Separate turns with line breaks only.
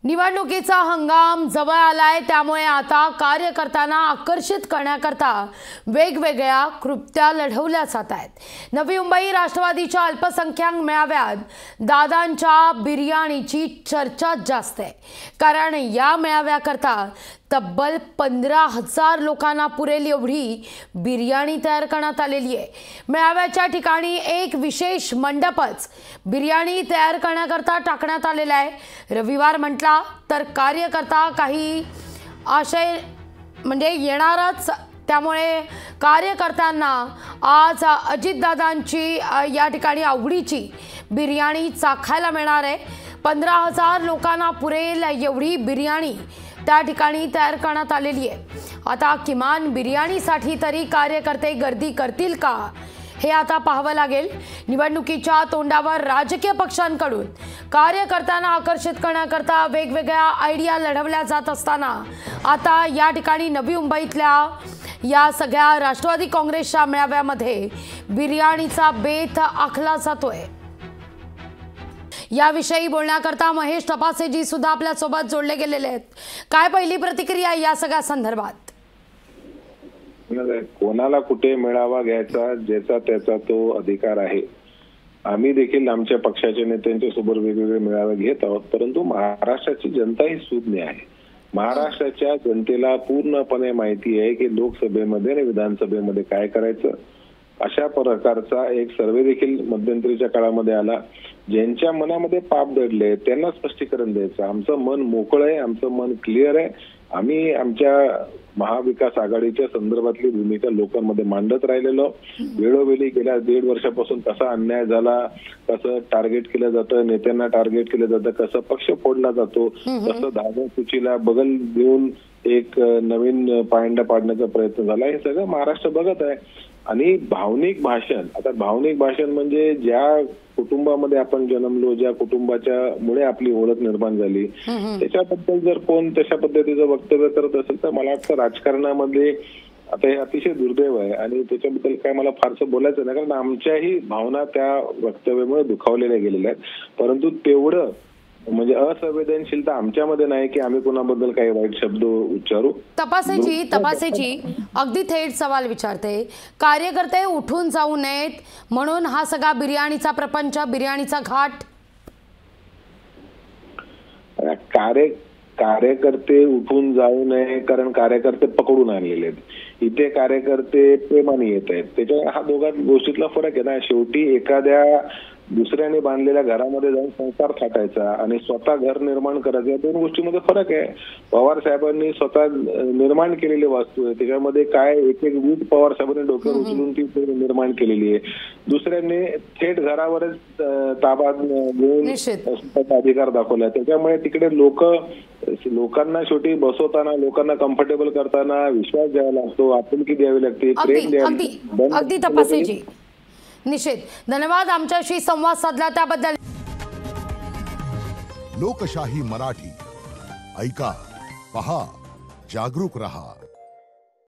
निवडणुकीचा हंगाम जवळ आलाय, त्यामुळे आता कार्यकर्त्यांना आकर्षित करण्याकरता वेगवेगळ्या कृत्या लढवल्या जात आहेत। नवी मुंबई राष्ट्रवादीच्या अल्पसंख्याक मेळाव्यात दादांच्या बिर्याणीची चर्चा जास्त आहे, कारण या मेळाव्याकरता तब्बल 15,000 लोकांना पुरेल एवढी बिर्याणी तयार करण्यात आलेली आहे। मेळाव्याच्या ठिकाणी एक विशेष मंडपच बिर्याणी तयार करण्याकरता टाकण्यात आलेला आहे। रविवार म्हटला तर कार्यकर्ता काही आशय म्हणजे येणारच, त्यामुळे कार्यकर्त्यांना आज अजितदादांची या ठिकाणी आवडीची बिर्याणी चाखायला मिळणार आहे। 15,000 लोकांना पुरेल एवढी बिर्याणी त्या ठिकाणी तयार करण्यात आलेली आहे। आता किमान बिर्याणीसाठी तरी कार्यकर्ते गर्दी करतील का, हे आता पाहावं लागेल। निवडणुकीच्या तोंडावर राजकीय पक्षांकडून कार्यकर्त्यांना आकर्षित करण्याकरता वेगवेगळ्या आयडिया लढवल्या जात असताना आता या ठिकाणी नवी मुंबईतल्या या सगळ्या राष्ट्रवादी काँग्रेसच्या मेळाव्यामध्ये बिर्याणीचा बेत आखला जातोय। याविषयी बोलण्याकरता महेश तपासेजी सुद्धा आपल्या सोबत जोडले गेलेले आहेत। काय पहिली प्रतिक्रिया या सगळ्या संदर्भात?
कोणाला कुठे मेळावा घ्यायचा ज्याचा त्याचा तो अधिकार आहे। आम्ही देखील आमच्या पक्षाच्या नेत्यांच्या सोबत वेगवेगळे मेळावे घेत आहोत, परंतु महाराष्ट्राची जनता ही सुज्ञ आहे। महाराष्ट्राच्या जनतेला पूर्णपणे माहिती आहे की लोकसभेमध्ये आणि विधानसभेमध्ये काय करायचं। अशा प्रकारचा एक सर्वे देखील मध्यंतरीच्या काळामध्ये आला। ज्यांच्या मनामध्ये पाप दडले त्यांना स्पष्टीकरण द्यायचं। आमचं मन मोकळं आहे, आमचं मन क्लिअर आहे। आम्ही आमच्या महाविकास आघाडीच्या संदर्भातली भूमिका लोकांमध्ये मांडत राहिलेलो। वेळोवेळी गेल्या 1.5 वर्षापासून कसा अन्याय झाला, कसं टार्गेट केलं जातं, नेत्यांना टार्गेट केलं जातं, कसं पक्ष फोडला जातो, कसं धागा सूचीला बगल देऊन एक नवीन पायंडा पाडण्याचा प्रयत्न झाला, हे सगळं महाराष्ट्र बघत आहे। आणि भावनिक भाषण, आता भावनिक भाषण म्हणजे ज्या कुटुंबामध्ये आपण जन्मलो, ज्या कुटुंबाच्या मुळे आपली ओळख निर्माण झाली, त्याच्याबद्दल जर कोण तशा पद्धतीचं वक्तव्य करत असेल तर मला वाटतं राजकारणामध्ये आता हे अतिशय दुर्दैव आहे आणि त्याच्याबद्दल काय मला फारसं बोलायचं नाही, कारण आमच्याही भावना त्या वक्तव्यामुळे दुखावलेल्या गेलेल्या आहेत। परंतु तेवढं म्हणजे असंवेदनशीलता आमच्यामध्ये नाही की आम्ही कोणाबद्दल काही वाईट शब्द उच्चारू।
तपासेजी अगदी थेट सवाल विचारते, कार्यकर्ते उठून जाऊ नयेत म्हणून हा सगळा बिर्याणीचा प्रपंच, बिर्याणीचा घाट?
कार्यकर्ते उठून जाऊ नये कारण कार्यकर्ते पकडून आणलेले आहेत। इथे कार्यकर्ते प्रेमाने येत आहेत, त्याच्या हा दोघां गोष्टीतला फरक आहे ना। शेवटी एखाद्या दुसऱ्याने बांधलेल्या घरामध्ये जाऊन संसार थाटायचा आणि स्वतः घर निर्माण करायचं, या दोन गोष्टीमध्ये फरक आहे। पवार साहेबांनी स्वतः निर्माण केलेली वास्तू आहे, त्याच्यामध्ये काय एक एक वीट पवार साहेबांनी डोक्यावर उचलून ती निर्माण केलेली आहे। दुसऱ्यांनी थेट घरावरच ताबा घेऊन स्वतःचा अधिकार दाखवला, त्याच्यामुळे तिकडे लोकांना शेवटी बसवताना, लोकांना कम्फर्टेबल करताना विश्वास द्यावा लागतो, आपुलकी द्यावी लागते, प्रेम द्यावे।
अगदी तपासेजी, निश्चित धन्यवाद आमच्याशी संवाद साधला त्याबद्दल।
लोकशाही मराठी ऐका, पहा, जागरूक रहा।